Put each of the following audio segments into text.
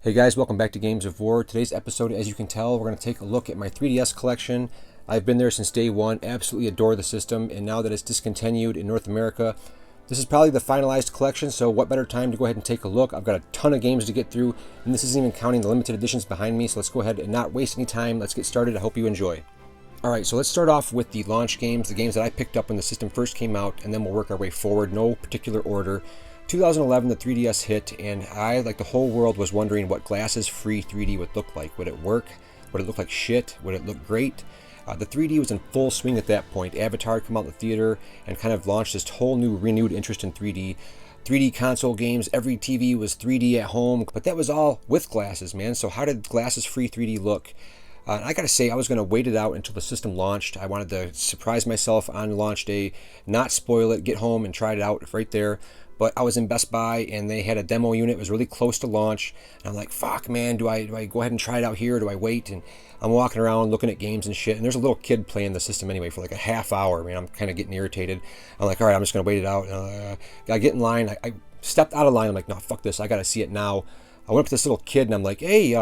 Hey guys, welcome back to Games of War. Today's episode, as you can tell, we're going to take a look at my 3DS collection. I've been there since day one, absolutely adore the system, and now that it's discontinued in North America, this is probably the finalized collection, so what better time to go ahead and take a look. I've got a ton of games to get through, and this isn't even counting the limited editions behind me, so let's go ahead and not waste any time. Let's get started. I hope you enjoy. Alright, so let's start off with the launch games, the games that I picked up when the system first came out, and then we'll work our way forward, no particular order. 2011, the 3DS hit, and I, like the whole world, was wondering what glasses-free 3D would look like. Would it work? Would it look like shit? Would it look great? The 3D was in full swing at that point. Avatar had come out in the theater and kind of launched this whole new renewed interest in 3D. 3D console games, every TV was 3D at home, but that was all with glasses, man. So how did glasses-free 3D look? I gotta say, I was gonna wait it out until the system launched. I wanted to surprise myself on launch day, not spoil it, get home and try it out right there. But I was in Best Buy and they had a demo unit. It was really close to launch. And I'm like, fuck, man, do I go ahead and try it out here? Do I wait? And I'm walking around looking at games and shit. And there's a little kid playing the system anyway for like a half hour. Man, I'm kind of getting irritated. I'm like, all right, I'm just going to wait it out. I get in line. I stepped out of line. I'm like, no, fuck this. I got to see it now. I went up to this little kid and I'm like, hey,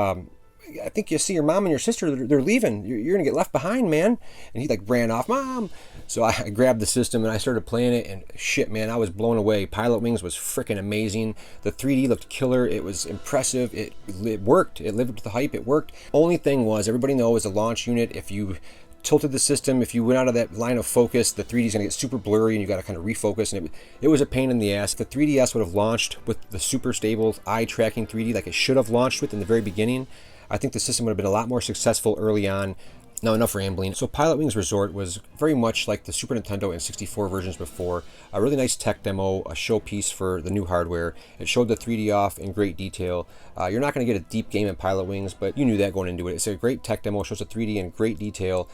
I think you see your mom and your sister, they're leaving. You're going to get left behind, man. And he like ran off, Mom. So I grabbed the system and I started playing it, and shit, man, I was blown away. Pilot Wings was freaking amazing. The 3D looked killer. It was impressive. It worked. It lived up to the hype. It worked. Only thing was, everybody knows a launch unit, if you tilted the system, if you went out of that line of focus, the 3D is going to get super blurry and you got to kind of refocus, and it was a pain in the ass. The 3DS would have launched with the super stable eye tracking 3D like it should have launched with in the very beginning. I think the system would have been a lot more successful early on. Now, enough rambling. So Pilot Wings Resort was very much like the Super Nintendo and 64 versions before. A really nice tech demo, a showpiece for the new hardware. It showed the 3D off in great detail. You're not going to get a deep game in Pilot Wings, but you knew that going into it. It's a great tech demo, shows the 3D in great detail.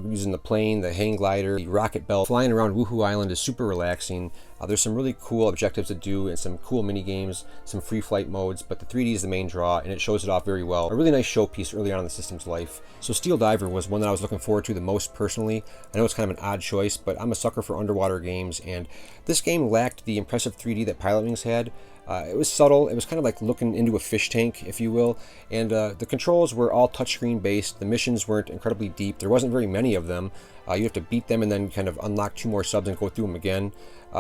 Using the plane, the hang glider, the rocket belt. Flying around Woohoo Island is super relaxing. There's some really cool objectives to do and some cool mini games, some free flight modes, but the 3D is the main draw and it shows it off very well. A really nice showpiece early on in the system's life. So Steel Diver was one that I was looking forward to the most personally. I know it's kind of an odd choice, but I'm a sucker for underwater games, and this game lacked the impressive 3D that Pilot Wings had. It was subtle. It was kind of like looking into a fish tank, if you will. And the controls were all touchscreen based. The missions weren't incredibly deep. There wasn't very many of them. You have to beat them and then kind of unlock 2 more subs and go through them again.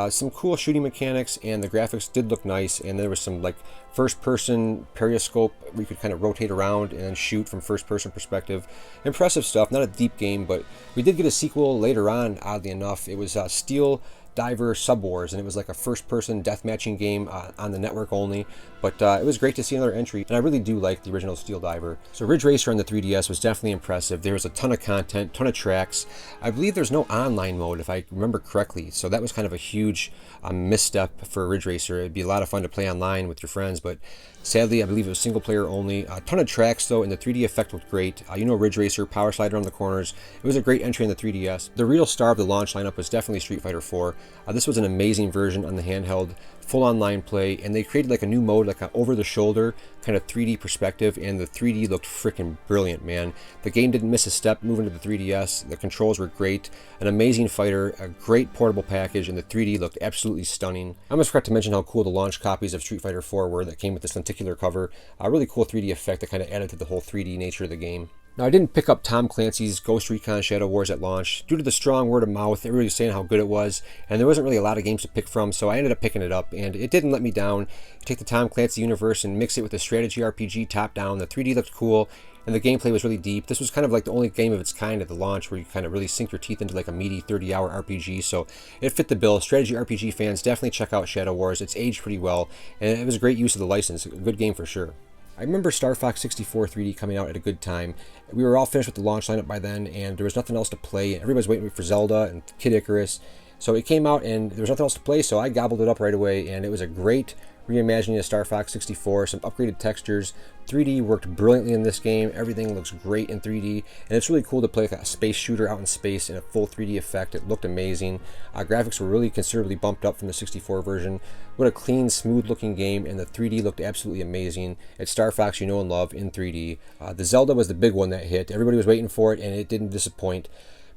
Some cool shooting mechanics, and the graphics did look nice. And there was some like first-person periscope where you could kind of rotate around and then shoot from first-person perspective. Impressive stuff. Not a deep game, but we did get a sequel later on, oddly enough. It was Steel Diver Sub Wars, and it was like a first-person deathmatching game on the network only, but it was great to see another entry, and I really do like the original Steel Diver. So Ridge Racer on the 3DS was definitely impressive. There was a ton of content, ton of tracks. I believe there's no online mode, if I remember correctly, so that was kind of a huge misstep for Ridge Racer. It'd be a lot of fun to play online with your friends, but sadly, I believe it was single player only. A ton of tracks though, and the 3D effect looked great. You know, Ridge Racer, power slide around the corners. It was a great entry in the 3DS. The real star of the launch lineup was definitely Street Fighter 4. This was an amazing version on the handheld, full online play, and they created like a new mode, like an over-the-shoulder kind of 3D perspective, and the 3D looked freaking brilliant, man. The game didn't miss a step moving to the 3DS. The controls were great, an amazing fighter, a great portable package, and the 3D looked absolutely stunning. I almost forgot to mention how cool the launch copies of Street Fighter 4 were that came with this lenticular cover. A really cool 3D effect that kind of added to the whole 3D nature of the game. Now, I didn't pick up Tom Clancy's Ghost Recon Shadow Wars at launch due to the strong word of mouth. Everybody was saying how good it was, and there wasn't really a lot of games to pick from, so I ended up picking it up, and it didn't let me down. You take the Tom Clancy universe and mix it with a strategy RPG top-down. The 3D looked cool, and the gameplay was really deep. This was kind of like the only game of its kind at the launch where you kind of really sink your teeth into like a meaty 30-hour RPG, so it fit the bill. Strategy RPG fans, definitely check out Shadow Wars. It's aged pretty well, and it was a great use of the license. A good game for sure. I remember Star Fox 64 3D coming out at a good time. We were all finished with the launch lineup by then, and there was nothing else to play. Everybody was waiting for Zelda and Kid Icarus. So it came out, and there was nothing else to play, so I gobbled it up right away, and it was a great reimagining of Star Fox 64, some upgraded textures. 3D worked brilliantly in this game. Everything looks great in 3D, and it's really cool to play like a space shooter out in space in a full 3D effect. It looked amazing. Graphics were really considerably bumped up from the 64 version. What a clean, smooth-looking game, and the 3D looked absolutely amazing. It's Star Fox you know and love in 3D. The Zelda was the big one that hit. Everybody was waiting for it, and it didn't disappoint.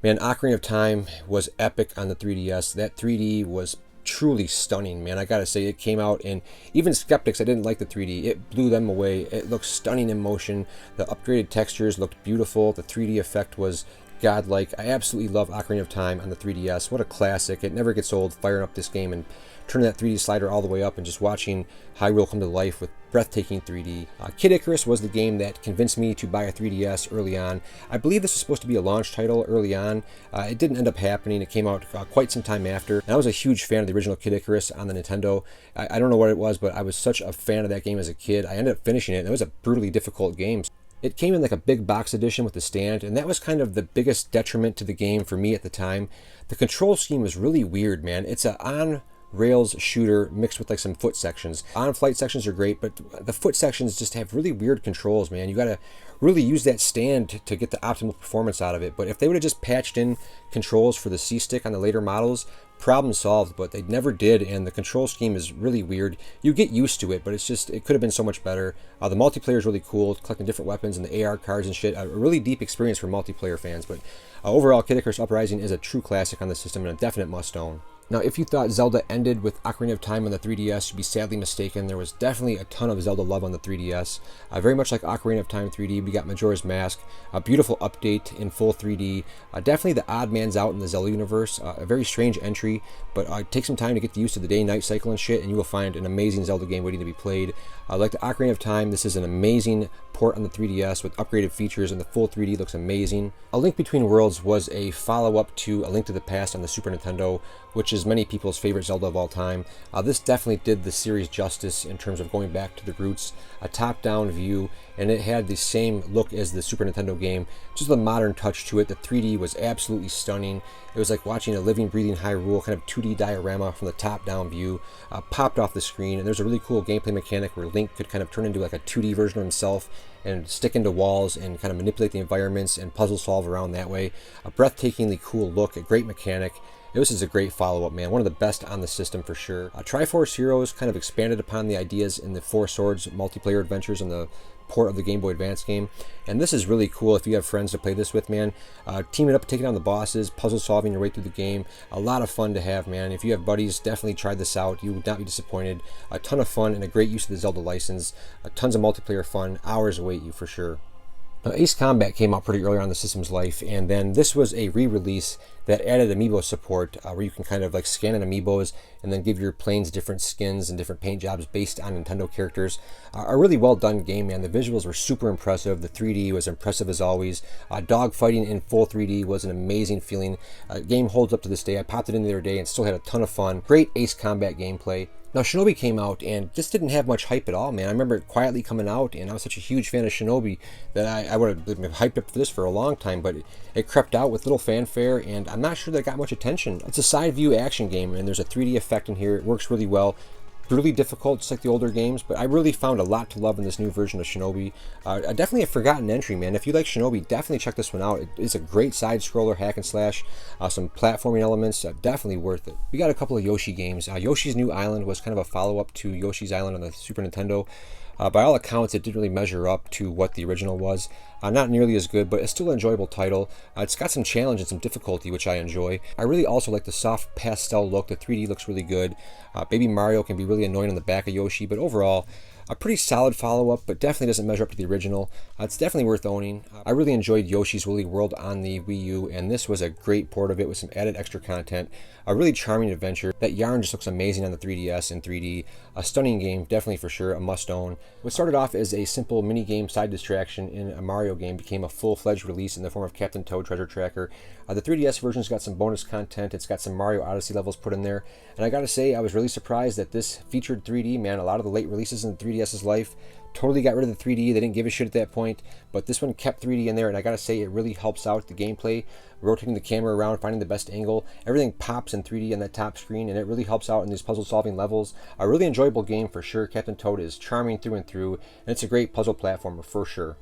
Man, Ocarina of Time was epic on the 3DS. That 3D was truly stunning, man. I gotta say, it came out, and even skeptics that didn't like the 3D, it blew them away. It looks stunning in motion. The upgraded textures looked beautiful. The 3D effect was godlike. I absolutely love Ocarina of Time on the 3DS. What a classic. It never gets old firing up this game and turning that 3D slider all the way up and just watching Hyrule come to life with breathtaking 3D. Kid Icarus was the game that convinced me to buy a 3DS early on. I believe this was supposed to be a launch title early on. It didn't end up happening. It came out quite some time after. And I was a huge fan of the original Kid Icarus on the Nintendo. I don't know what it was, but I was such a fan of that game as a kid. I ended up finishing it, and it was a brutally difficult game. It came in like a big box edition with the stand, and that was kind of the biggest detriment to the game for me at the time. The control scheme was really weird, man. It's a on-rails shooter mixed with like some foot sections. On-flight sections are great, but the foot sections just have really weird controls, man. You gotta really use that stand to get the optimal performance out of it. But if they would have just patched in controls for the C-stick on the later models, problem solved, but they never did, and the control scheme is really weird. You get used to it, but it could have been so much better. The multiplayer is really cool, collecting different weapons and the AR cards and shit. A really deep experience for multiplayer fans, but overall, Kid Icarus Uprising is a true classic on the system and a definite must-own. Now, if you thought Zelda ended with Ocarina of Time on the 3DS, you'd be sadly mistaken. There was definitely a ton of Zelda love on the 3DS. Very much like Ocarina of Time 3D, we got Majora's Mask, a beautiful update in full 3D. Definitely the odd man's out in the Zelda universe. A very strange entry, but take some time to get used to the day-night cycle and shit, and you will find an amazing Zelda game waiting to be played. Like the Ocarina of Time, this is an amazing port on the 3DS with upgraded features, and the full 3D looks amazing. A Link Between Worlds was a follow-up to A Link to the Past on the Super Nintendo, which is many people's favorite Zelda of all time. This definitely did the series justice in terms of going back to the roots, a top-down view, and it had the same look as the Super Nintendo game, just a modern touch to it. The 3D was absolutely stunning. It was like watching a living, breathing Hyrule, kind of 2D diorama from the top-down view, popped off the screen, and there's a really cool gameplay mechanic where Link could kind of turn into like a 2D version of himself and stick into walls and kind of manipulate the environments and puzzle solve around that way. A breathtakingly cool look, a great mechanic. This is a great follow-up, man. One of the best on the system for sure. Triforce Heroes kind of expanded upon the ideas in the Four Swords multiplayer adventures on the port of the Game Boy Advance game, and this is really cool if you have friends to play this with, man. Teaming up, taking on the bosses, puzzle solving your way through the game, a lot of fun to have, man. If you have buddies, definitely try this out. You would not be disappointed. A ton of fun and a great use of the Zelda license. Tons of multiplayer fun. Hours await you for sure. Ace Combat came out pretty early on in the system's life, and then this was a re-release that added amiibo support, where you can kind of like scan in amiibos and then give your planes different skins and different paint jobs based on Nintendo characters. A really well done game, man. The visuals were super impressive. The 3D was impressive as always. Dog fighting in full 3D was an amazing feeling. Game holds up to this day. I popped it in the other day and still had a ton of fun. Great Ace Combat gameplay. Now, Shinobi came out, and this didn't have much hype at all, man. I remember it quietly coming out, and I was such a huge fan of Shinobi that I would have been hyped up for this for a long time, but it crept out with little fanfare, and I'm not sure that it got much attention. It's a side view action game, and there's a 3D effect in here. It works really well. Brutally difficult, just like the older games, but I really found a lot to love in this new version of Shinobi. Definitely a forgotten entry, man. If you like Shinobi, definitely check this one out. It's a great side-scroller hack and slash, some platforming elements, definitely worth it. We got a couple of Yoshi games. Yoshi's New Island was kind of a follow-up to Yoshi's Island on the Super Nintendo. By all accounts, it didn't really measure up to what the original was. Not nearly as good, but it's still an enjoyable title. It's got some challenge and some difficulty, which I enjoy. I really also like the soft pastel look. The 3D looks really good. Baby Mario can be really annoying on the back of Yoshi, but overall, a pretty solid follow-up, but definitely doesn't measure up to the original. It's definitely worth owning. I really enjoyed Yoshi's Woolly World on the Wii U, and this was a great port of it with some added extra content. A really charming adventure. That yarn just looks amazing on the 3DS in 3D. A stunning game, definitely for sure, a must-own. What started off as a simple mini-game side distraction in a Mario game became a full-fledged release in the form of Captain Toad Treasure Tracker. The 3DS version's got some bonus content. It's got some Mario Odyssey levels put in there. And I gotta say, I was really surprised that this featured 3D, man. A lot of the late releases in the 3DS's life totally got rid of the 3D. They didn't give a shit at that point, but this one kept 3D in there, and I gotta say, it really helps out the gameplay. Rotating the camera around, finding the best angle, everything pops in 3D on that top screen, and it really helps out in these puzzle-solving levels. A really enjoyable game for sure. Captain Toad is charming through and through, and it's a great puzzle platformer for sure.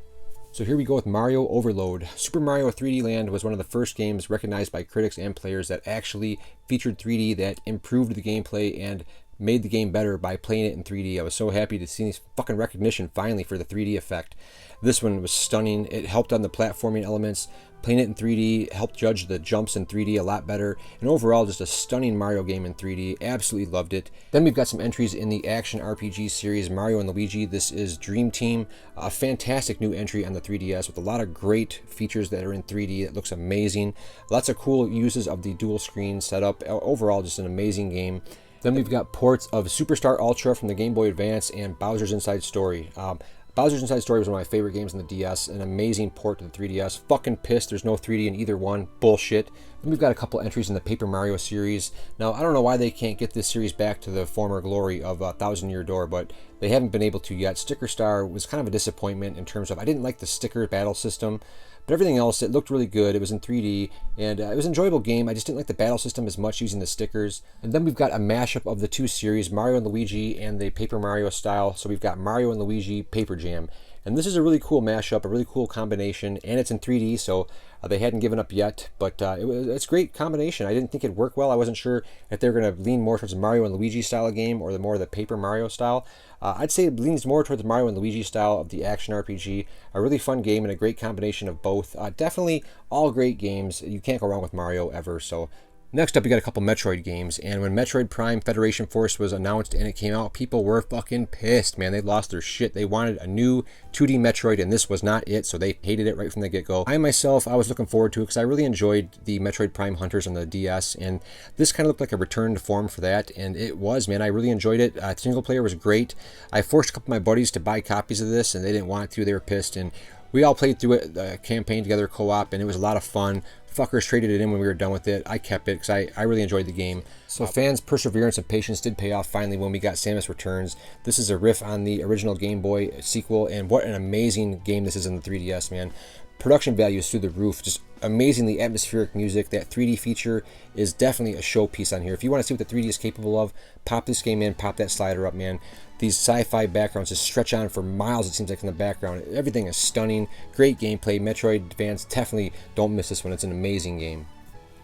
So here we go with Mario Overload. Super Mario 3D Land was one of the first games recognized by critics and players that actually featured 3D, that improved the gameplay and made the game better by playing it in 3D. I was so happy to see this fucking recognition finally for the 3D effect. This one was stunning. It helped on the platforming elements, Playing it in 3D helped judge the jumps in 3D a lot better, and overall just a stunning Mario game in 3D. Absolutely loved it. Then we've got some entries in the action RPG series Mario and Luigi. This is Dream Team, a fantastic new entry on the 3DS with a lot of great features that are in 3D. It looks amazing. Lots of cool uses of the dual screen setup. Overall, just an amazing game. Then we've got ports of Superstar Ultra from the Game Boy Advance and Bowser's Inside Story. Bowser's Inside Story was one of my favorite games on the DS, an amazing port to the 3DS. Fucking pissed there's no 3D in either one. Bullshit. Then we've got a couple entries in the Paper Mario series. Now, I don't know why they can't get this series back to the former glory of Thousand Year Door, but they haven't been able to yet. Sticker Star was kind of a disappointment in terms of, I didn't like the sticker battle system, but everything else, it looked really good. It was in 3D, and it was an enjoyable game. I just didn't like the battle system as much using the stickers. And then we've got a mashup of the two series, Mario and Luigi and the Paper Mario style. So we've got Mario and Luigi Paper Jam. And this is a really cool mashup, a really cool combination, and it's in 3D, so they hadn't given up yet, but it's a great combination. I didn't think it'd work well. I wasn't sure if they were going to lean more towards Mario and Luigi style of game or more of the Paper Mario style. I'd say it leans more towards Mario and Luigi style of the action RPG. A really fun game and a great combination of both. Definitely all great games. You can't go wrong with Mario ever, so... Next up, we got a couple Metroid games, and when Metroid Prime Federation Force was announced and it came out, people were fucking pissed, man. They lost their shit. They wanted a new 2D Metroid, and this was not it, so they hated it right from the get-go. I myself, I was looking forward to it because I really enjoyed the Metroid Prime Hunters on the DS, and this kind of looked like a return to form for that, and it was, man. I really enjoyed it. Single player was great. I forced a couple of my buddies to buy copies of this, and they didn't want to. They were pissed, and we all played through it, the campaign together, co-op, and it was a lot of fun. Fuckers traded it in when we were done with it. I kept it because I really enjoyed the game. So fans' perseverance and patience did pay off finally when we got Samus Returns. This is a riff on the original Game Boy sequel, and what an amazing game this is in the 3DS, man. Production value is through the roof, just amazingly atmospheric music. That 3D feature is definitely a showpiece on here. If you want to see what the 3D is capable of, pop this game in, pop that slider up, man. These sci-fi backgrounds just stretch on for miles, it seems like, in the background. Everything is stunning. Great gameplay. Metroid Advance, definitely don't miss this one. It's an amazing game.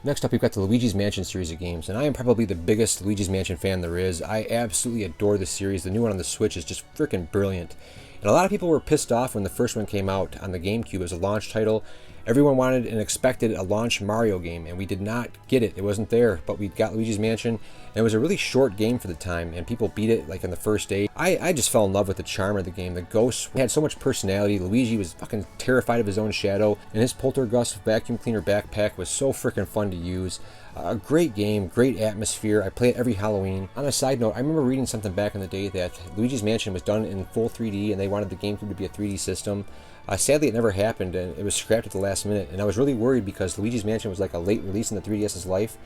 Next up, we've got the Luigi's Mansion series of games, and I am probably the biggest Luigi's Mansion fan there is. I absolutely adore this series. The new one on the Switch is just freaking brilliant. And a lot of people were pissed off when the first one came out on the GameCube as a launch title. Everyone wanted and expected a launch Mario game, and we did not get it. It wasn't there, but we got Luigi's Mansion, and it was a really short game for the time, and people beat it like on the first day. I just fell in love with the charm of the game. The ghosts had so much personality. Luigi was fucking terrified of his own shadow, and his Poltergust vacuum cleaner backpack was so freaking fun to use. A great game, great atmosphere. I play it every Halloween. On a side note, I remember reading something back in the day that Luigi's Mansion was done in full 3D, and they wanted the GameCube to be a 3D system. Sadly, it never happened, and it was scrapped at the last minute, and I was really worried because Luigi's Mansion was like a late release in the 3DS's life.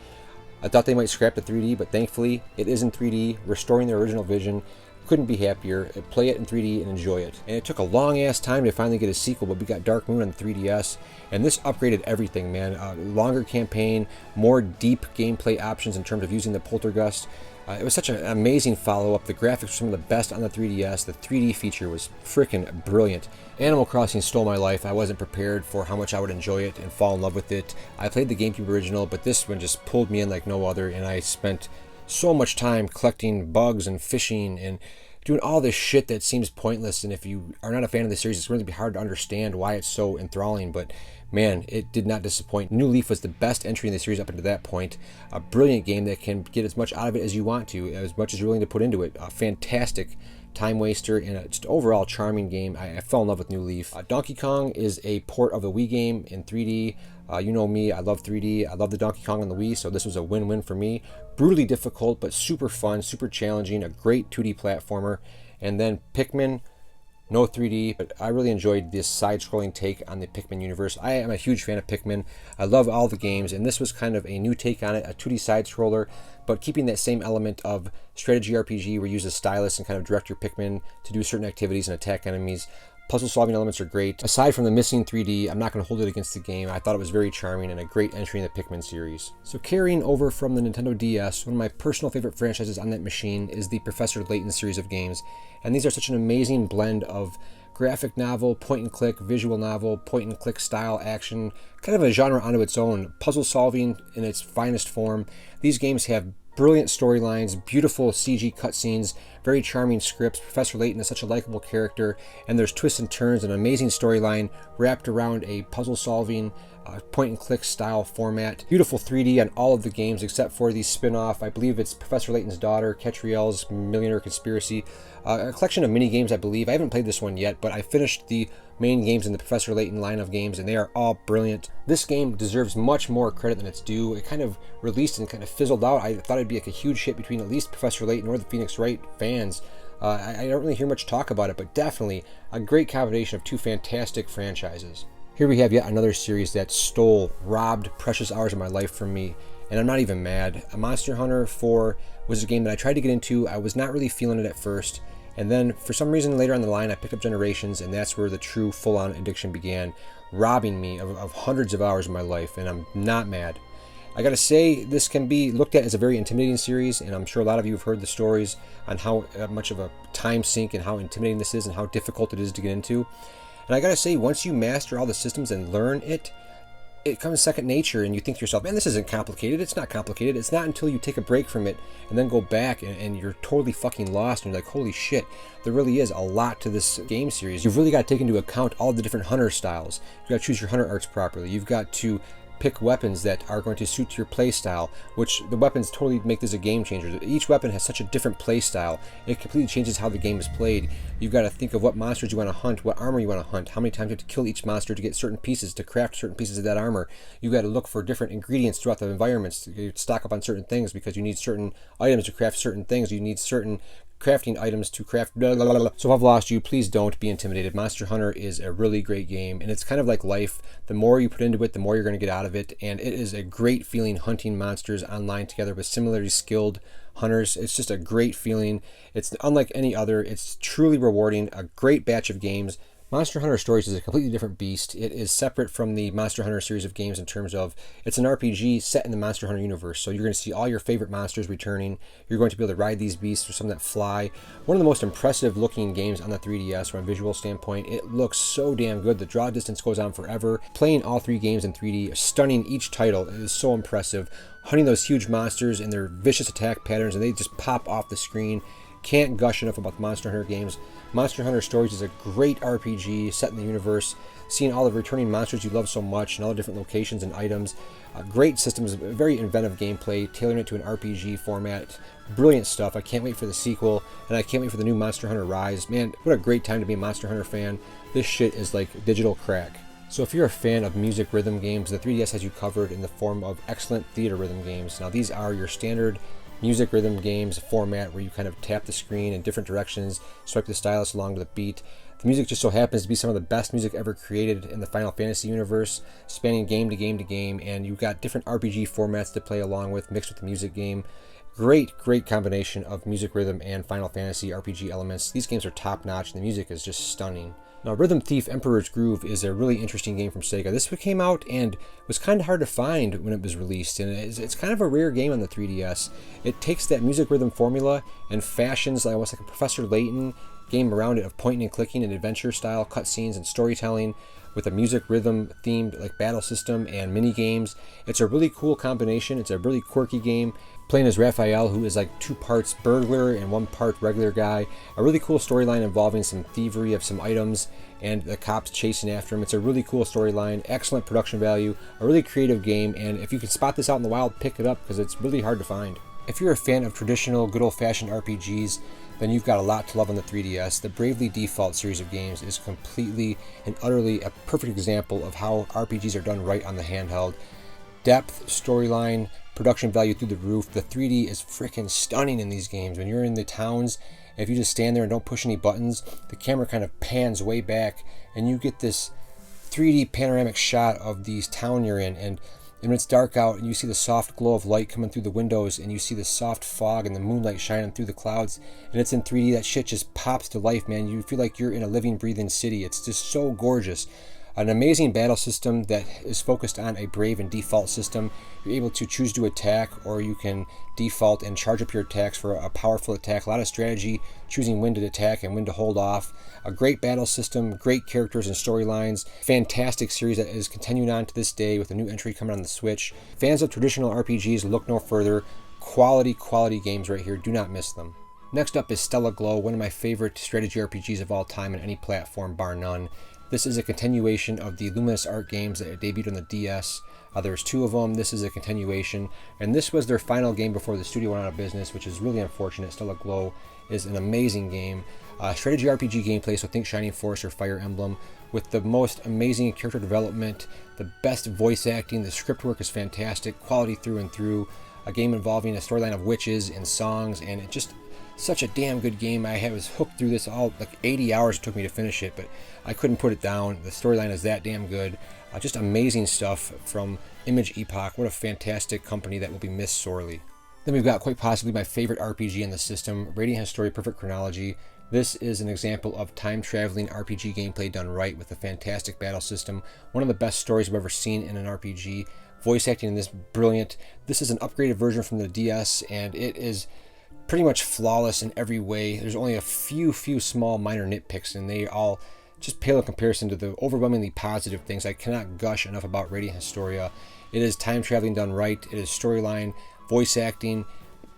I thought they might scrap the 3D, but thankfully, it is in 3D, restoring the original vision. Couldn't be happier. Play it in 3D and enjoy it. And it took a long-ass time to finally get a sequel, but we got Dark Moon on the 3DS, and this upgraded everything, man. Longer campaign, more deep gameplay options in terms of using the Poltergust. It was such an amazing follow-up. The graphics were some of the best on the 3DS. The 3D feature was freaking brilliant. Animal Crossing stole my life. I wasn't prepared for how much I would enjoy it and fall in love with it. I played the GameCube original, but this one just pulled me in like no other, and I spent so much time collecting bugs and fishing and doing all this shit that seems pointless. And if you are not a fan of the series, it's going to be hard to understand why it's so enthralling, but man, it did not disappoint. New Leaf was the best entry in the series up until that point. A brilliant game that can get as much out of it as you want to, as much as you're willing to put into it. A fantastic time waster and a just overall charming game. I fell in love with New Leaf. Donkey Kong is a port of the Wii game in 3D. You know me, I love 3D. I love the Donkey Kong on the Wii, so this was a win-win for me. Brutally difficult, but super fun, super challenging, a great 2D platformer. And then Pikmin, no 3D, but I really enjoyed this side-scrolling take on the Pikmin universe. I am a huge fan of Pikmin. I love all the games, and this was kind of a new take on it, a 2D side-scroller, but keeping that same element of strategy RPG where you use a stylus and kind of direct your Pikmin to do certain activities and attack enemies. Puzzle solving elements are great. Aside from the missing 3D, I'm not going to hold it against the game. I thought it was very charming and a great entry in the Pikmin series. So carrying over from the Nintendo DS, one of my personal favorite franchises on that machine is the Professor Layton series of games. And these are such an amazing blend of graphic novel, point and click, visual novel, point and click style action, kind of a genre unto its own, puzzle solving in its finest form. These games have brilliant storylines, beautiful CG cutscenes, very charming scripts. Professor Layton is such a likable character, and there's twists and turns, an amazing storyline wrapped around a puzzle-solving, point-and-click style format. Beautiful 3D on all of the games except for the spin-off. I believe it's Professor Layton's daughter, Catriel's Millionaire Conspiracy. A collection of mini-games, I believe. I haven't played this one yet, but I finished the main games in the Professor Layton line of games, and they are all brilliant. This game deserves much more credit than it's due. It kind of released and kind of fizzled out. I thought it'd be like a huge hit between at least Professor Layton or the Phoenix Wright fans. I don't really hear much talk about it, but definitely a great combination of two fantastic franchises. Here we have yet another series that robbed precious hours of my life from me, and I'm not even mad. Monster Hunter 4 was a game that I tried to get into. I was not really feeling it at first, and then for some reason later on the line I picked up Generations, and that's where the true full-on addiction began, robbing me of hundreds of hours of my life, and I'm not mad. I gotta say, this can be looked at as a very intimidating series, and I'm sure a lot of you have heard the stories on how much of a time sink and how intimidating this is and how difficult it is to get into. And I gotta say, once you master all the systems and learn it, it comes second nature, and you think to yourself, man, this isn't complicated. It's not complicated. It's not until you take a break from it and then go back and you're totally fucking lost, and you're like, holy shit, there really is a lot to this game series. You've really got to take into account all the different hunter styles. You've got to choose your hunter arts properly. You've got to pick weapons that are going to suit your play style, which the weapons totally make this a game changer. Each weapon has such a different play style. It completely changes how the game is played. You've got to think of what monsters you want to hunt, what armor you want to hunt, how many times you have to kill each monster to get certain pieces, to craft certain pieces of that armor. You've got to look for different ingredients throughout the environments. You stock up on certain things because you need certain items to craft certain things. You need certain crafting items to craft blah, blah, blah, blah. So if I've lost you, please don't be intimidated. Monster Hunter is a really great game, and it's kind of like life. The more you put into it, the more you're going to get out of it, and it is a great feeling hunting monsters online together with similarly skilled hunters. It's just a great feeling. It's unlike any other. It's truly rewarding, a great batch of games. Monster Hunter Stories is a completely different beast. It is separate from the Monster Hunter series of games in terms of it's an RPG set in the Monster Hunter universe. So you're going to see all your favorite monsters returning. You're going to be able to ride these beasts or some that fly. One of the most impressive looking games on the 3DS from a visual standpoint. It looks so damn good. The draw distance goes on forever. Playing all three games in 3D, stunning each title. It is so impressive. Hunting those huge monsters and their vicious attack patterns, and they just pop off the screen. Can't gush enough about the Monster Hunter games. Monster Hunter Stories is a great RPG set in the universe, seeing all the returning monsters you love so much and all the different locations and items. Great systems, very inventive gameplay, tailoring it to an RPG format. Brilliant stuff. I can't wait for the sequel, and I can't wait for the new Monster Hunter Rise. Man, what a great time to be a Monster Hunter fan. This shit is like digital crack. So if you're a fan of music rhythm games, the 3DS has you covered in the form of excellent theater rhythm games. Now these are your standard music rhythm games format where you kind of tap the screen in different directions, swipe the stylus along to the beat. The music just so happens to be some of the best music ever created in the Final Fantasy universe, spanning game to game to game, and you've got different RPG formats to play along with, mixed with the music game. Great combination of music rhythm and Final Fantasy RPG elements. These games are top notch, and the music is just stunning. Now, Rhythm Thief Emperor's Groove is a really interesting game from Sega. This came out and was kind of hard to find when it was released, and it's kind of a rare game on the 3DS. It takes that music rhythm formula and fashions almost like a Professor Layton game around it of pointing and clicking and adventure style cutscenes and storytelling with a music rhythm themed like battle system and mini games. It's a really cool combination. It's a really quirky game. Playing as Raphael, who is like 2 parts burglar and 1 part regular guy. A really cool storyline involving some thievery of some items and the cops chasing after him. It's a really cool storyline, excellent production value, a really creative game, and if you can spot this out in the wild, pick it up because it's really hard to find. If you're a fan of traditional, good old-fashioned RPGs, then you've got a lot to love on the 3DS. The Bravely Default series of games is completely and utterly a perfect example of how RPGs are done right on the handheld. Depth, storyline, production value through the roof. The 3D is freaking stunning in these games. When you're in the towns, if you just stand there and don't push any buttons, the camera kind of pans way back and you get this 3D panoramic shot of these town you're in, and when it's dark out and you see the soft glow of light coming through the windows and you see the soft fog and the moonlight shining through the clouds and it's in 3D, that shit just pops to life, man. You feel like you're in a living, breathing city. It's just so gorgeous. An amazing battle system that is focused on a brave and default system. You're able to choose to attack, or you can default and charge up your attacks for a powerful attack. A lot of strategy, choosing when to attack and when to hold off. A great battle system, great characters and storylines. Fantastic series that is continuing on to this day with a new entry coming on the Switch. Fans of traditional RPGs, look no further. Quality games right here. Do not miss them. Next up is Stella Glow, one of my favorite strategy RPGs of all time on any platform, bar none. This is a continuation of the Luminous Art games that debuted on the DS. There's 2 of them. This is a continuation, and this was their final game before the studio went out of business, which is really unfortunate. Stella Glow is an amazing game. Strategy RPG gameplay, so think Shining Force or Fire Emblem, with the most amazing character development, the best voice acting, the script work is fantastic, quality through and through, a game involving a storyline of witches and songs, and it just such a damn good game. I was hooked through this all, like 80 hours it took me to finish it, but I couldn't put it down. The storyline is that damn good. Just amazing stuff from Image Epoch. What a fantastic company that will be missed sorely. Then we've got quite possibly my favorite RPG in the system, Radiant Historia Perfect Chronology. This is an example of time-traveling RPG gameplay done right with a fantastic battle system. One of the best stories I've ever seen in an RPG. Voice acting in this brilliant. This is an upgraded version from the DS, and it is pretty much flawless in every way. There's only a few small minor nitpicks, and they all just pale in comparison to the overwhelmingly positive things. I cannot gush enough about Radiant Historia. It is time traveling done right. It is storyline, voice acting,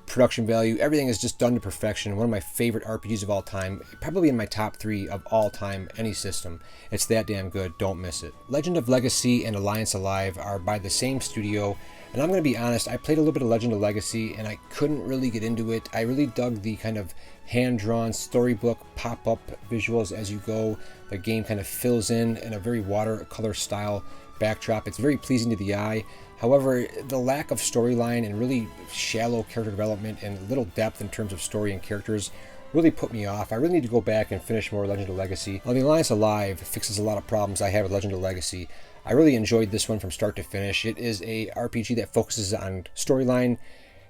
production value. Everything is just done to perfection. One of my favorite RPGs of all time, probably in my top 3 of all time, any system. It's that damn good. Don't miss it. Legend of Legacy and Alliance Alive are by the same studio. And I'm going to be honest, I played a little bit of Legend of Legacy and I couldn't really get into it. I really dug the kind of hand-drawn storybook pop-up visuals as you go. The game kind of fills in a very watercolor style backdrop. It's very pleasing to the eye. However, the lack of storyline and really shallow character development and little depth in terms of story and characters really put me off. I really need to go back and finish more Legend of Legacy. Now, the Alliance Alive fixes a lot of problems I have with Legend of Legacy. I really enjoyed this one from start to finish. It is a RPG that focuses on storyline,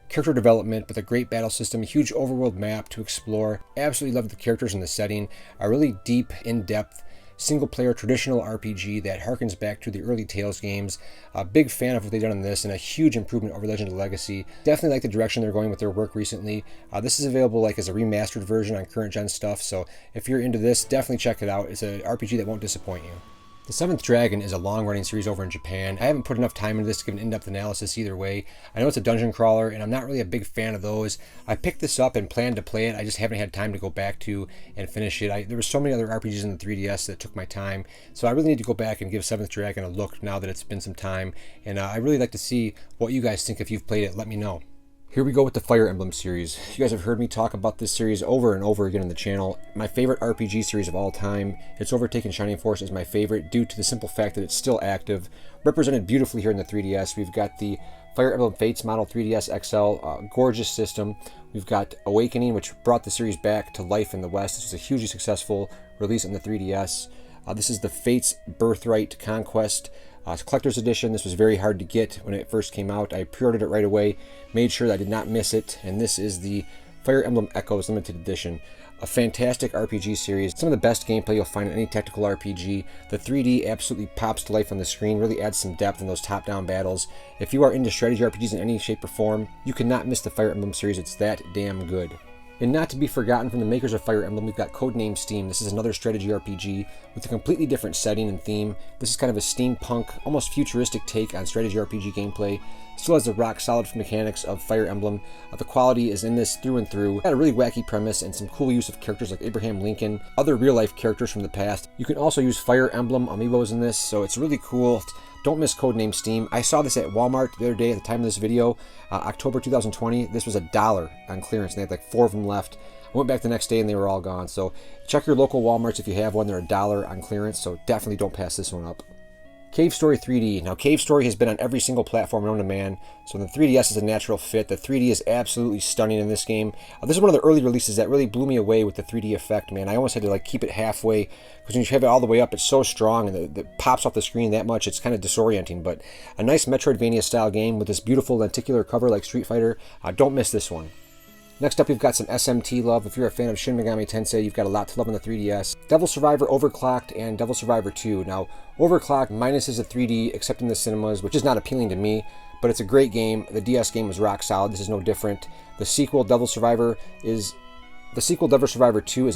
character development, with a great battle system, a huge overworld map to explore. Absolutely love the characters and the setting. A really deep, in-depth, single-player traditional RPG that harkens back to the early Tales games. A big fan of what they've done in this, and a huge improvement over Legend of Legacy. Definitely like the direction they're going with their work recently. This is available like as a remastered version on current gen stuff, so if you're into this, definitely check it out. It's an RPG that won't disappoint you. The Seventh Dragon is a long-running series over in Japan. I haven't put enough time into this to give an in-depth analysis either way. I know it's a dungeon crawler, and I'm not really a big fan of those. I picked this up and planned to play it. I just haven't had time to go back to and finish it. There were so many other RPGs in the 3DS that took my time, so I really need to go back and give Seventh Dragon a look now that it's been some time. And I really like to see what you guys think. If you've played it, let me know. Here we go with the Fire Emblem series. You guys have heard me talk about this series over and over again on the channel. My favorite RPG series of all time. It's overtaken Shining Force as my favorite due to the simple fact that it's still active. Represented beautifully here in the 3DS. We've got the Fire Emblem Fates Model 3DS XL, gorgeous system. We've got Awakening, which brought the series back to life in the West. This was a hugely successful release in the 3DS. This is the Fates Birthright Conquest Collector's Edition. This was very hard to get when it first came out. I pre-ordered it right away, made sure that I did not miss it, and this is the Fire Emblem Echoes Limited Edition. A fantastic RPG series. Some of the best gameplay you'll find in any tactical RPG. The 3D absolutely pops to life on the screen, really adds some depth in those top-down battles. If you are into strategy RPGs in any shape or form, you cannot miss the Fire Emblem series. It's that damn good. And not to be forgotten, from the makers of Fire Emblem, we've got Codename Steam. This is another strategy RPG with a completely different setting and theme. This is kind of a steampunk, almost futuristic take on strategy RPG gameplay. Still has the rock-solid mechanics of Fire Emblem. The quality is in this through and through. Got a really wacky premise and some cool use of characters like Abraham Lincoln, other real-life characters from the past. You can also use Fire Emblem amiibos in this, so it's really cool. Don't miss Codename Steam. I saw this at Walmart the other day at the time of this video, October 2020. This was $1 on clearance, and they had like 4 of them left. I went back the next day and they were all gone. So check your local Walmarts if you have one. They're $1 on clearance, so definitely don't pass this one up. Cave Story 3D. Now, Cave Story has been on every single platform known to man, so the 3DS is a natural fit. The 3D is absolutely stunning in this game. This is one of the early releases that really blew me away with the 3D effect, man. I almost had to like keep it halfway, because when you have it all the way up, it's so strong, and it pops off the screen that much, it's kind of disorienting. But a nice Metroidvania-style game with this beautiful lenticular cover like Street Fighter. Don't miss this one. Next up, we've got some SMT love. If you're a fan of Shin Megami Tensei, you've got a lot to love on the 3DS. Devil Survivor Overclocked and Devil Survivor 2. Now, Overclocked minuses the 3D, except in the cinemas, which is not appealing to me, but it's a great game. The DS game was rock solid. This is no different. The sequel, Devil Survivor 2, is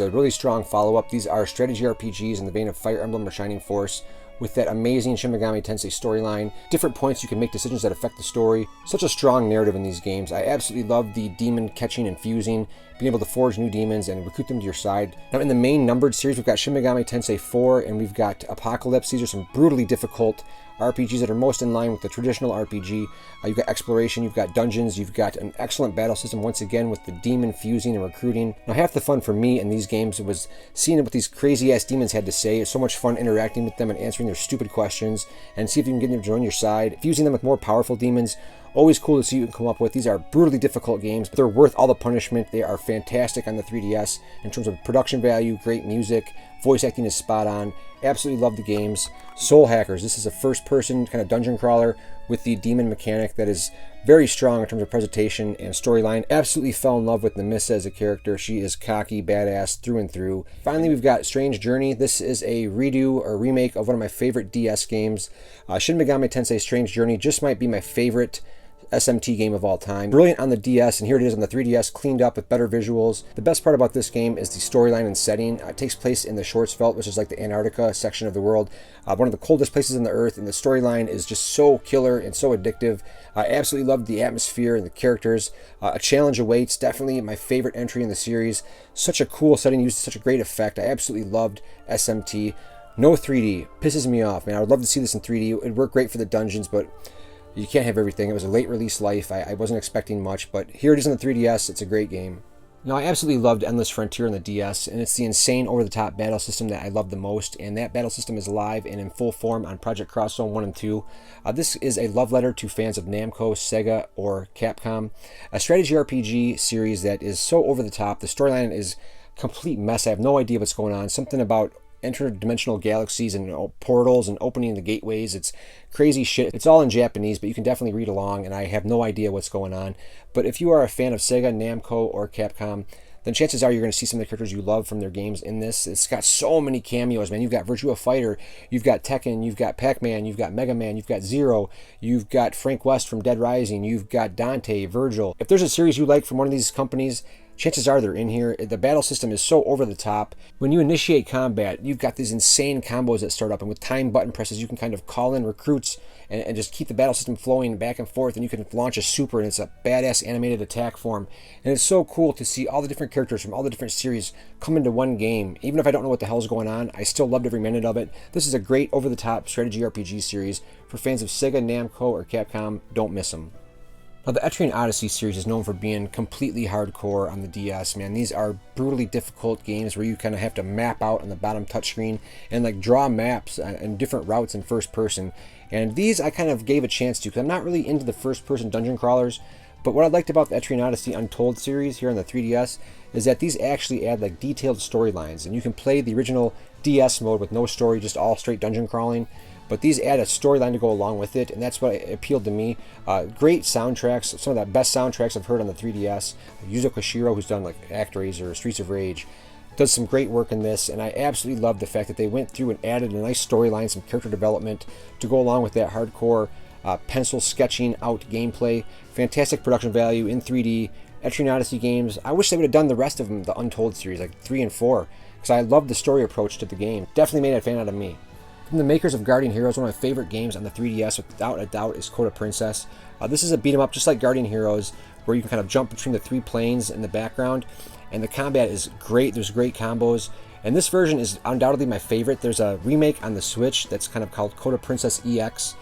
a really strong follow-up. These are strategy RPGs in the vein of Fire Emblem or Shining Force, with that amazing Shin Megami Tensei storyline. Different points you can make decisions that affect the story. Such a strong narrative in these games. I absolutely love the demon catching and fusing, being able to forge new demons and recruit them to your side. Now in the main numbered series, we've got Shin Megami Tensei 4 and we've got Apocalypse. These are some brutally difficult RPGs that are most in line with the traditional RPG. You've got exploration, you've got dungeons, you've got an excellent battle system once again with the demon fusing and recruiting. Now half the fun for me in these games was seeing what these crazy ass demons had to say. It's so much fun interacting with them and answering their stupid questions and see if you can get them to join your side. Fusing them with more powerful demons, always cool to see what you can come up with. These are brutally difficult games, but they're worth all the punishment. They are fantastic on the 3DS in terms of production value, great music, voice acting is spot on. Absolutely love the games. Soul Hackers, this is a first-person kind of dungeon crawler with the demon mechanic that is very strong in terms of presentation and storyline. Absolutely fell in love with Nemissa as a character. She is cocky, badass through and through. Finally, we've got Strange Journey. This is a redo or remake of one of my favorite DS games. Shin Megami Tensei Strange Journey just might be my favorite SMT game of all time. Brilliant on the DS, and here it is on the 3DS, cleaned up with better visuals. The best part about this game is the storyline and setting. It takes place in the Schwarzwald, which is like the Antarctica section of the world, one of the coldest places on the earth, and the storyline is just so killer and so addictive. I absolutely loved the atmosphere and the characters. A challenge awaits, definitely my favorite entry in the series. Such a cool setting, used such a great effect. I absolutely loved SMT. No 3D, pisses me off, man. I would love to see this in 3D. It'd work great for the dungeons, but you can't have everything. It was a late release life. I wasn't expecting much, but here it is on the 3DS. It's a great game. Now, I absolutely loved Endless Frontier on the DS, and it's the insane over-the-top battle system that I love the most, and that battle system is live and in full form on Project Cross Zone 1 and 2. This is a love letter to fans of Namco, Sega, or Capcom. A strategy RPG series that is so over-the-top. The storyline is complete mess. I have no idea what's going on. Something about interdimensional galaxies and portals and opening the gateways. It's crazy shit. It's all in Japanese, but you can definitely read along, and I have no idea what's going on. But if you are a fan of Sega, Namco, or Capcom, then chances are you're going to see some of the characters you love from their games in this. It's got so many cameos, man. You've got Virtua Fighter, you've got Tekken, you've got Pac-Man, you've got Mega Man, you've got Zero, you've got Frank West from Dead Rising, you've got Dante, Virgil. If there's a series you like from one of these companies, chances are they're in here. The battle system is so over the top. When you initiate combat, you've got these insane combos that start up, and with time button presses, you can kind of call in recruits and just keep the battle system flowing back and forth, and you can launch a super, and it's a badass animated attack form. And it's so cool to see all the different characters from all the different series come into one game. Even if I don't know what the hell's going on, I still loved every minute of it. This is a great over-the-top strategy RPG series. For fans of Sega, Namco, or Capcom, don't miss them. Now, the Etrian Odyssey series is known for being completely hardcore on the DS, man. These are brutally difficult games where you kind of have to map out on the bottom touchscreen and like draw maps and different routes in first person. And these I kind of gave a chance to because I'm not really into the first person dungeon crawlers. But what I liked about the Etrian Odyssey Untold series here on the 3DS is that these actually add like detailed storylines, and you can play the original DS mode with no story, just all straight dungeon crawling. But these add a storyline to go along with it, and that's what appealed to me. Great soundtracks, some of the best soundtracks I've heard on the 3DS. Yuzo Koshiro, who's done like ActRaiser or Streets of Rage, does some great work in this, and I absolutely love the fact that they went through and added a nice storyline, some character development to go along with that hardcore pencil sketching out gameplay. Fantastic production value in 3D. Etrian Odyssey games. I wish they would have done the rest of them, the Untold series, like 3 and 4, because I love the story approach to the game. Definitely made a fan out of me. From the makers of Guardian Heroes, one of my favorite games on the 3DS, without a doubt, is Coda Princess. This is a beat 'em up just like Guardian Heroes, where you can kind of jump between the 3 planes in the background, and the combat is great. There's great combos, and this version is undoubtedly my favorite. There's a remake on the Switch that's kind of called Coda Princess EX,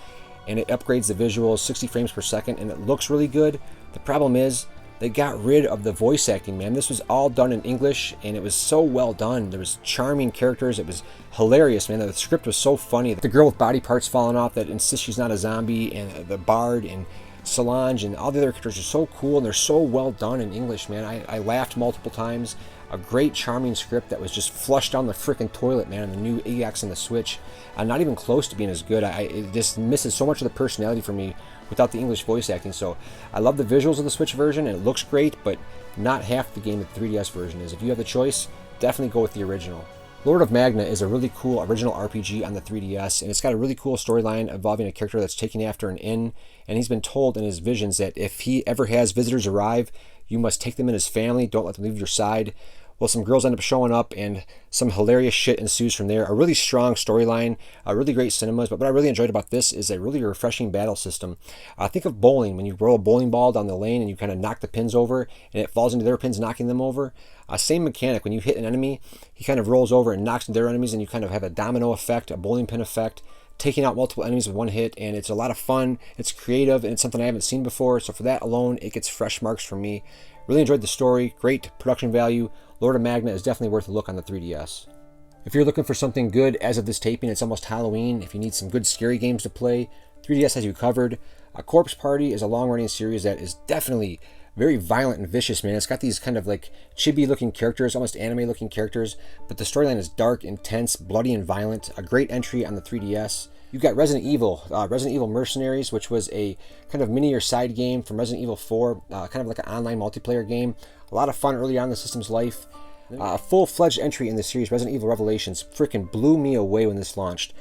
and it upgrades the visuals 60 frames per second, and it looks really good. The problem is, they got rid of the voice acting, man. This was all done in English, and it was so well done. There was charming characters. It was hilarious, man. The script was so funny. The girl with body parts falling off that insists she's not a zombie, and the Bard, and Solange, and all the other characters are so cool, and they're so well done in English, man. I laughed multiple times. A great, charming script that was just flushed down the freaking toilet, man, in the new EX and the Switch. Not even close to being as good. It just misses so much of the personality for me without the English voice acting. So I love the visuals of the Switch version, and it looks great, but not half the game that the 3DS version is. If you have the choice, definitely go with the original. Lord of Magna is a really cool original RPG on the 3DS, and it's got a really cool storyline involving a character that's taken after an inn, and he's been told in his visions that if he ever has visitors arrive, you must take them in as family, don't let them leave your side. Well, some girls end up showing up and some hilarious shit ensues from there. A really strong storyline, really great cinemas. But what I really enjoyed about this is a really refreshing battle system. Think of bowling, when you roll a bowling ball down the lane and you kind of knock the pins over and it falls into their pins, knocking them over. Same mechanic. When you hit an enemy, he kind of rolls over and knocks into their enemies, and you kind of have a domino effect, a bowling pin effect, taking out multiple enemies with one hit. And it's a lot of fun. It's creative, and it's something I haven't seen before. So for that alone, it gets fresh marks from me. Really enjoyed the story. Great production value. Lord of Magna is definitely worth a look on the 3DS. If you're looking for something good as of this taping, it's almost Halloween. If you need some good scary games to play, 3DS has you covered. Corpse Party is a long-running series that is definitely very violent and vicious, man. It's got these kind of like chibi-looking characters, almost anime-looking characters, but the storyline is dark, intense, bloody, and violent. A great entry on the 3DS. You've got Resident Evil Mercenaries, which was a kind of mini or side game from Resident Evil 4, kind of like an online multiplayer game. A lot of fun early on in the system's life. A full-fledged entry in the series, Resident Evil Revelations, freaking blew me away when this launched.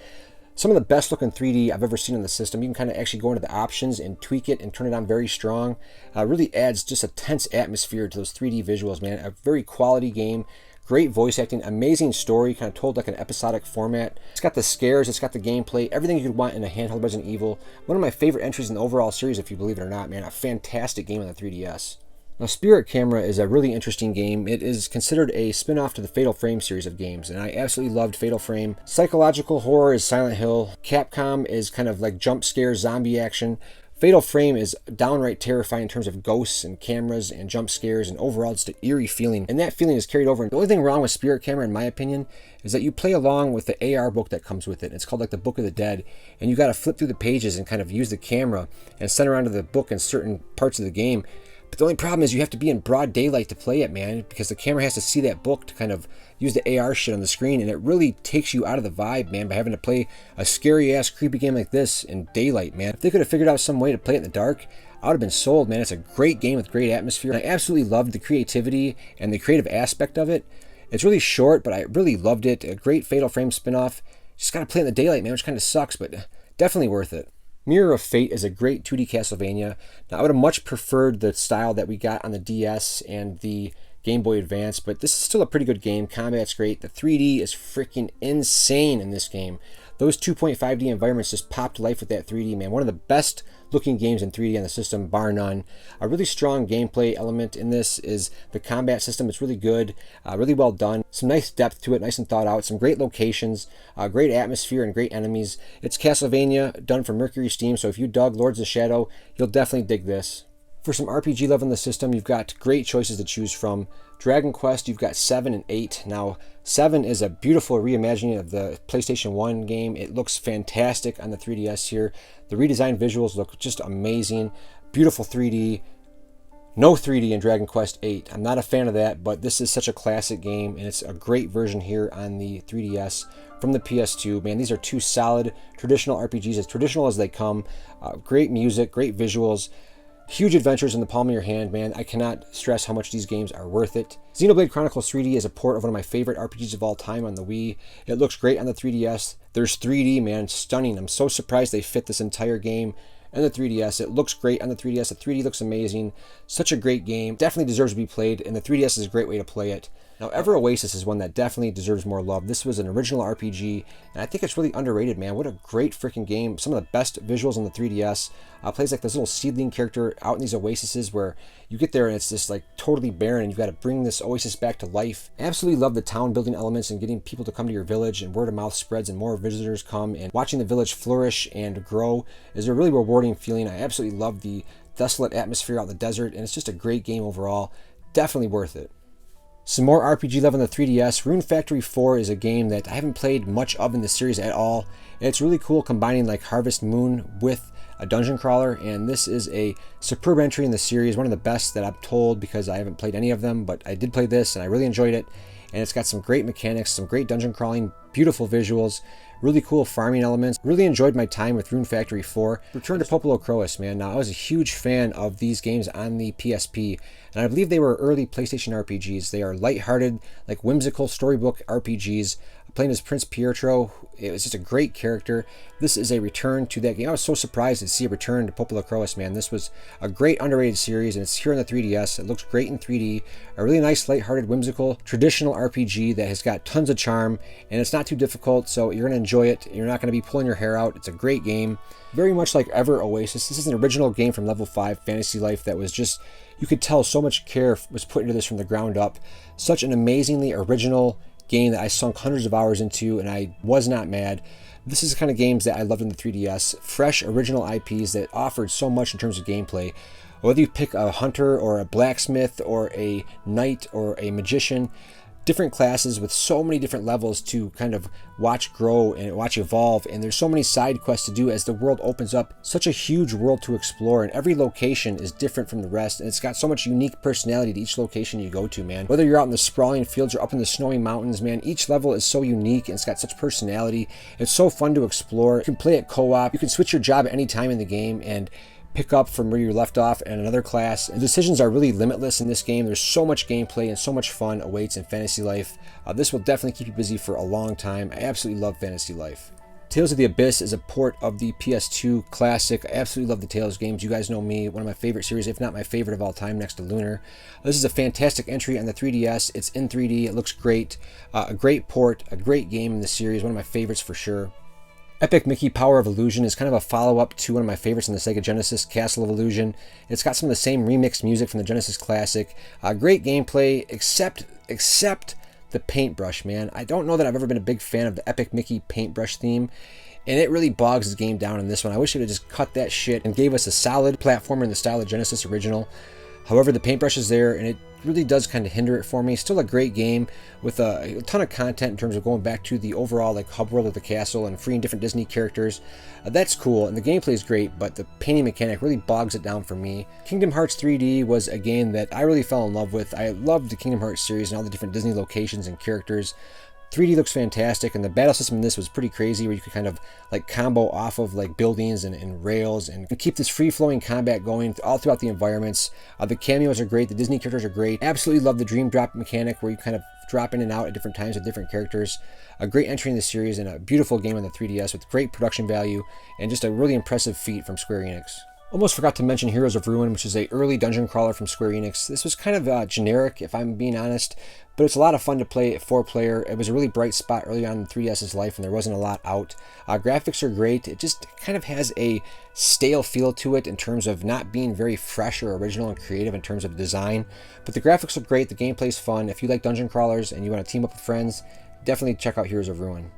Some of the best looking 3D I've ever seen on the system. You can kind of actually go into the options and tweak it and turn it on very strong. Really adds just a tense atmosphere to those 3D visuals, man. A very quality game. Great voice acting, amazing story, kind of told like an episodic format. It's got the scares, it's got the gameplay, everything you could want in a handheld Resident Evil. One of my favorite entries in the overall series, if you believe it or not, man. A fantastic game on the 3DS. Now, Spirit Camera is a really interesting game. It is considered a spin-off to the Fatal Frame series of games, and I absolutely loved Fatal Frame. Psychological horror is Silent Hill. Capcom is kind of like jump scare, zombie action. Fatal Frame is downright terrifying in terms of ghosts and cameras and jump scares, and overall just an eerie feeling. And that feeling is carried over. The only thing wrong with Spirit Camera, in my opinion, is that you play along with the AR book that comes with it. It's called like the Book of the Dead, and you got to flip through the pages and kind of use the camera and center onto the book in certain parts of the game. But the only problem is you have to be in broad daylight to play it, man, because the camera has to see that book to kind of use the AR shit on the screen, and it really takes you out of the vibe, man, by having to play a scary-ass, creepy game like this in daylight, man. If they could have figured out some way to play it in the dark, I would have been sold, man. It's a great game with great atmosphere. And I absolutely loved the creativity and the creative aspect of it. It's really short, but I really loved it. A great Fatal Frame spinoff. Just got to play in the daylight, man, which kind of sucks, but definitely worth it. Mirror of Fate is a great 2D Castlevania. Now, I would have much preferred the style that we got on the DS and the Game Boy Advance, but this is still a pretty good game. Combat's great. The 3D is freaking insane in this game. Those 2.5D environments just popped to life with that 3D, man. One of the best looking games in 3D on the system, bar none. A really strong gameplay element in this is the combat system. It's really good, really well done. Some nice depth to it, nice and thought out. Some great locations, great atmosphere, and great enemies. It's Castlevania, done from Mercury Steam, so if you dug Lords of Shadow, you'll definitely dig this. For some RPG love in the system, you've got great choices to choose from. Dragon Quest, you've got 7 and 8. Now, 7 is a beautiful reimagining of the PlayStation 1 game. It looks fantastic on the 3DS here. The redesigned visuals look just amazing. Beautiful 3D. No 3D in Dragon Quest 8. I'm not a fan of that, but this is such a classic game, and it's a great version here on the 3DS from the PS2. Man, these are two solid traditional RPGs, as traditional as they come. Great music, great visuals. Huge adventures in the palm of your hand, man. I cannot stress how much these games are worth it. Xenoblade Chronicles 3D is a port of one of my favorite RPGs of all time on the Wii. It looks great on the 3DS. There's 3D, man. Stunning. I'm so surprised they fit this entire game in the 3DS. It looks great on the 3DS. The 3D looks amazing. Such a great game. Definitely deserves to be played, and the 3DS is a great way to play it. Now, Ever Oasis is one that definitely deserves more love. This was an original RPG, and I think it's really underrated, man. What a great freaking game. Some of the best visuals on the 3DS. Plays like this little seedling character out in these oases where you get there and it's just like totally barren, and you've got to bring this oasis back to life. Absolutely love the town building elements and getting people to come to your village, and word of mouth spreads and more visitors come, and watching the village flourish and grow is a really rewarding feeling. I absolutely love the desolate atmosphere out in the desert, and it's just a great game overall. Definitely worth it. Some more RPG love on the 3DS. Rune Factory 4 is a game that I haven't played much of in the series at all. And it's really cool combining like Harvest Moon with a dungeon crawler, and this is a superb entry in the series, one of the best that I'm told, because I haven't played any of them, but I did play this and I really enjoyed it. And it's got some great mechanics, some great dungeon crawling, beautiful visuals, really cool farming elements. Really enjoyed my time with Rune Factory 4. Return to Popolo Croas, man. Now, I was a huge fan of these games on the PSP, and I believe they were early PlayStation RPGs. They are lighthearted, like whimsical storybook RPGs. playing as Prince Pietro. It was just a great character. This is a return to that game. I was so surprised to see a return to Popola Croas, man. This was a great underrated series, and it's here on the 3DS. It looks great in 3D. A really nice, lighthearted, whimsical, traditional RPG that has got tons of charm, and it's not too difficult, so you're going to enjoy it. You're not going to be pulling your hair out. It's a great game. Very much like Ever Oasis. This is an original game from Level 5 Fantasy Life that was just, you could tell so much care was put into this from the ground up. Such an amazingly original game that I sunk hundreds of hours into, and I was not mad. This is the kind of games that I loved in the 3DS. Fresh, original IPs that offered so much in terms of gameplay. Whether you pick a hunter or a blacksmith or a knight or a magician, different classes with so many different levels to kind of watch grow and watch evolve, and there's so many side quests to do as the world opens up. Such a huge world to explore, and every location is different from the rest, and it's got so much unique personality to each location you go to, man. Whether you're out in the sprawling fields or up in the snowy mountains, man, each level is so unique and it's got such personality. It's so fun to explore. You can play it co-op. You can switch your job at any time in the game and pick up from where you left off in another class. The decisions are really limitless in this game. There's so much gameplay and so much fun awaits in Fantasy Life. This will definitely keep you busy for a long time. I absolutely love Fantasy Life. Tales of the Abyss is a port of the PS2 classic. I absolutely love the Tales games. You guys know me, one of my favorite series, if not my favorite of all time, next to Lunar. This is a fantastic entry on the 3DS. It's in 3D. It looks great. A great port, a great game in the series. One of my favorites for sure. Epic Mickey Power of Illusion is kind of a follow-up to one of my favorites in the Sega Genesis, Castle of Illusion. It's got some of the same remixed music from the Genesis Classic. Great gameplay, except the paintbrush, man. I don't know that I've ever been a big fan of the Epic Mickey paintbrush theme, and it really bogs the game down in this one. I wish it would just cut that shit and gave us a solid platformer in the style of Genesis original. However, the paintbrush is there, and it really does kind of hinder it for me. Still a great game with a ton of content in terms of going back to the overall like hub world of the castle and freeing different Disney characters. That's cool, and the gameplay is great, but the painting mechanic really bogs it down for me. Kingdom Hearts 3D was a game that I really fell in love with. I loved the Kingdom Hearts series and all the different Disney locations and characters. 3D looks fantastic, and the battle system in this was pretty crazy, where you could kind of like combo off of like buildings and rails and keep this free-flowing combat going all throughout the environments. The cameos are great, the Disney characters are great. Absolutely love the dream drop mechanic, where you kind of drop in and out at different times with different characters. A great entry in the series and a beautiful game on the 3DS with great production value and just a really impressive feat from Square Enix. Almost forgot to mention Heroes of Ruin, which is a early dungeon crawler from Square Enix. This was kind of generic, if I'm being honest, but it's a lot of fun to play 4-player. It was a really bright spot early on in 3DS's life, and there wasn't a lot out. Graphics are great. It just kind of has a stale feel to it in terms of not being very fresh or original and creative in terms of design. But the graphics look great. The gameplay's fun. If you like dungeon crawlers and you want to team up with friends, definitely check out Heroes of Ruin.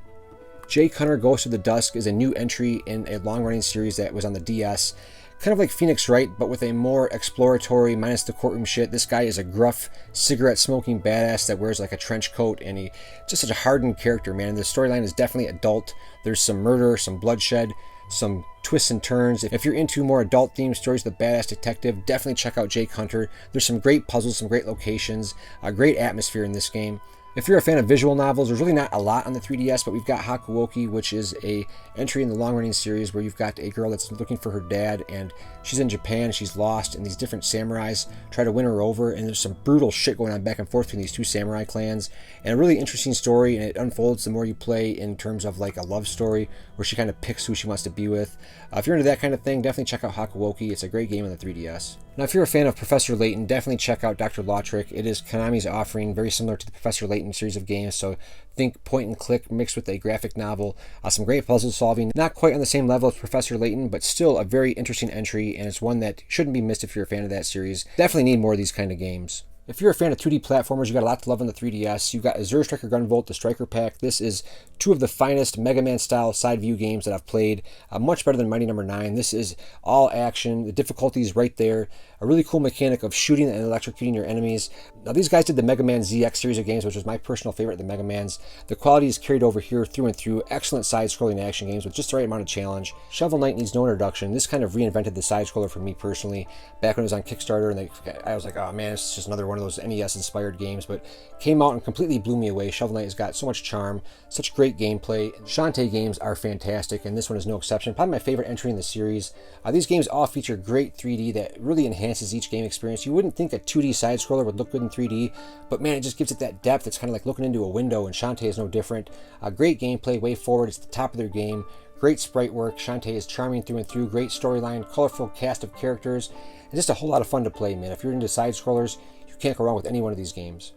Jake Hunter Ghost of the Dusk is a new entry in a long-running series that was on the DS. Kind of like Phoenix Wright, but with a more exploratory, minus the courtroom shit. This guy is a gruff, cigarette-smoking badass that wears like a trench coat, and he just such a hardened character, man. The storyline is definitely adult. There's some murder, some bloodshed, some twists and turns. If you're into more adult-themed stories with a badass detective, definitely check out Jake Hunter. There's some great puzzles, some great locations, a great atmosphere in this game. If you're a fan of visual novels, there's really not a lot on the 3DS, but we've got Hakuoki, which is a entry in the long-running series where you've got a girl that's looking for her dad, and she's in Japan, she's lost, and these different samurais try to win her over, and there's some brutal shit going on back and forth between these two samurai clans, and a really interesting story, and it unfolds the more you play in terms of like a love story, where she kind of picks who she wants to be with. If you're into that kind of thing, definitely check out Hakuoki. It's a great game on the 3DS. Now, if you're a fan of Professor Layton, definitely check out Dr. Lautrec. It is Konami's offering, very similar to the Professor Layton series of games, so think point and click mixed with a graphic novel. Some great puzzle solving, not quite on the same level as Professor Layton, but still a very interesting entry, and it's one that shouldn't be missed if you're a fan of that series. Definitely need more of these kind of games. If you're a fan of 2D platformers, you got a lot to love on the 3DS. You've got Azure Striker Gunvolt, the Striker Pack. This is two of the finest Mega Man style side view games that I've played. Much better than Mighty No. 9. This is all action. The difficulty is right there. A really cool mechanic of shooting and electrocuting your enemies. Now, these guys did the Mega Man ZX series of games, which was my personal favorite of the Mega Mans. The quality is carried over here through and through. Excellent side-scrolling action games with just the right amount of challenge. Shovel Knight needs no introduction. This kind of reinvented the side-scroller for me personally. Back when it was on Kickstarter, and I was like, oh man, it's just another one one of those NES-inspired games, but came out and completely blew me away. Shovel Knight has got so much charm, such great gameplay. Shantae games are fantastic, and this one is no exception. Probably my favorite entry in the series. These games all feature great 3D that really enhances each game experience. You wouldn't think a 2D side-scroller would look good in 3D, but man, it just gives it that depth. It's kind of like looking into a window, and Shantae is no different. Great gameplay, way forward. It's the top of their game. Great sprite work. Shantae is charming through and through. Great storyline, colorful cast of characters, and just a whole lot of fun to play, man. If you're into side-scrollers, you can't go wrong with any one of these games.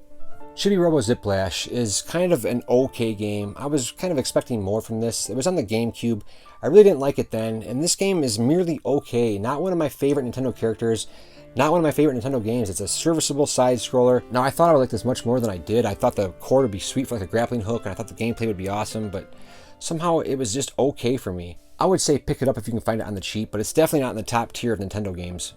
Chibi Robo Ziplash is kind of an okay game. I was kind of expecting more from this. It was on the GameCube. I really didn't like it then, and this game is merely okay. Not one of my favorite Nintendo characters, not one of my favorite Nintendo games. It's a serviceable side-scroller. Now, I thought I would like this much more than I did. I thought the core would be sweet for like a grappling hook, and I thought the gameplay would be awesome, but somehow it was just okay for me. I would say pick it up if you can find it on the cheap, but it's definitely not in the top tier of Nintendo games.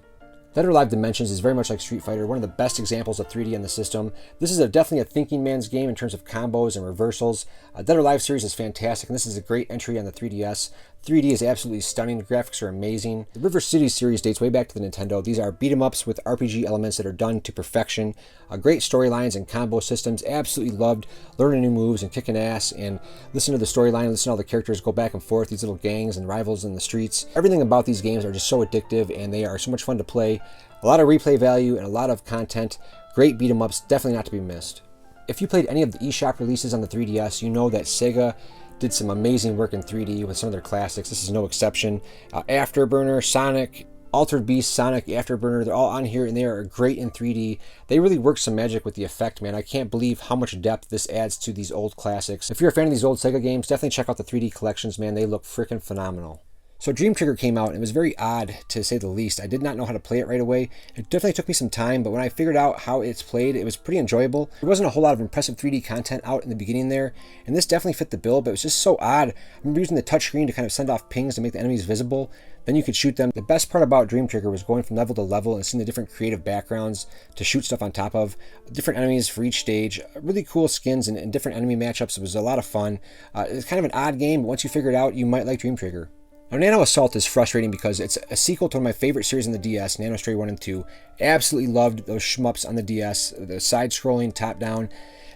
Dead or Alive Dimensions is very much like Street Fighter, one of the best examples of 3D on the system. This is definitely a thinking man's game in terms of combos and reversals. Dead or Alive series is fantastic, and this is a great entry on the 3DS. 3D is absolutely stunning, the graphics are amazing. The River City series dates way back to the Nintendo. These are beat-em-ups with RPG elements that are done to perfection. Great storylines and combo systems, absolutely loved learning new moves and kicking ass, and listen to the storyline, listen to all the characters go back and forth, these little gangs and rivals in the streets. Everything about these games are just so addictive, and they are so much fun to play. A lot of replay value and a lot of content. Great beat-em-ups, definitely not to be missed. If you played any of the eShop releases on the 3DS, you know that Sega did some amazing work in 3D with some of their classics. This is no exception. Afterburner, Sonic, Altered Beast, Sonic, Afterburner, they're all on here, and they are great in 3D. They really work some magic with the effect, man. I can't believe how much depth this adds to these old classics. If you're a fan of these old Sega games, definitely check out the 3D collections, man. They look freaking phenomenal. So Dream Trigger came out, and it was very odd, to say the least. I did not know how to play it right away. It definitely took me some time, but when I figured out how it's played, it was pretty enjoyable. There wasn't a whole lot of impressive 3D content out in the beginning there, and this definitely fit the bill, but it was just so odd. I remember using the touchscreen to kind of send off pings to make the enemies visible. Then you could shoot them. The best part about Dream Trigger was going from level to level and seeing the different creative backgrounds to shoot stuff on top of. Different enemies for each stage. Really cool skins and different enemy matchups. It was a lot of fun. It's kind of an odd game, but once you figure it out, you might like Dream Trigger. Now, Nano Assault is frustrating because it's a sequel to one of my favorite series on the DS, Nano Stray 1 and 2. Absolutely loved those shmups on the DS, the side-scrolling, top-down.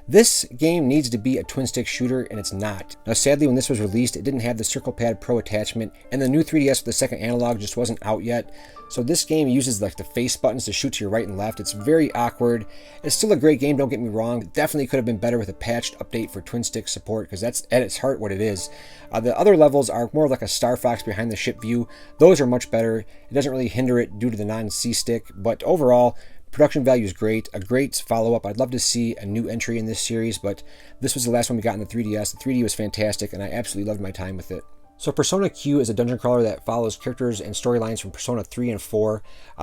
This game needs to be a twin-stick shooter, and it's not. Now, sadly, when this was released, it didn't have the Circle Pad Pro attachment, and the new 3DS with the second analog just wasn't out yet. So this game uses like the face buttons to shoot to your right and left. It's very awkward. It's still a great game, don't get me wrong. It definitely could have been better with a patched update for twin-stick support, because that's at its heart what it is. The other levels are more like a Star Fox behind the ship view. Those are much better. It doesn't really hinder it due to the non-C stick, but overall, production value is great, a great follow-up. I'd love to see a new entry in this series, but this was the last one we got in the 3DS. The 3D was fantastic, and I absolutely loved my time with it. So Persona Q is a dungeon crawler that follows characters and storylines from Persona 3 and 4.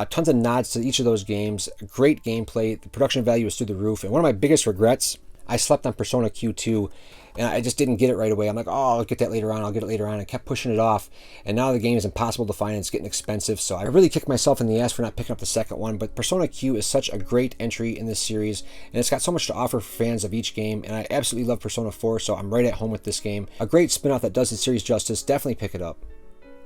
Tons of nods to each of those games. Great gameplay. The production value is through the roof. And one of my biggest regrets, I slept on Persona Q2, and I just didn't get it right away. I'm like, oh, I'll get that later on. I'll get it later on. I kept pushing it off, and now the game is impossible to find, and it's getting expensive. So I really kicked myself in the ass for not picking up the second one. But Persona Q is such a great entry in this series, and it's got so much to offer for fans of each game. And I absolutely love Persona 4, so I'm right at home with this game. A great spin-off that does the series justice. Definitely pick it up.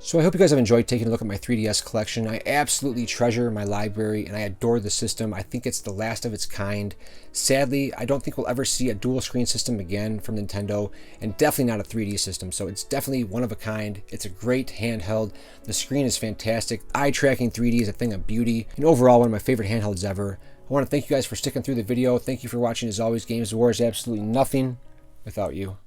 So I hope you guys have enjoyed taking a look at my 3DS collection. I absolutely treasure my library, and I adore the system. I think it's the last of its kind. Sadly, I don't think we'll ever see a dual screen system again from Nintendo, and definitely not a 3D system, so it's definitely one of a kind. It's a great handheld. The screen is fantastic. Eye tracking 3D is a thing of beauty, and overall one of my favorite handhelds ever. I want to thank you guys for sticking through the video. Thank you for watching. As always, Games of War is absolutely nothing without you.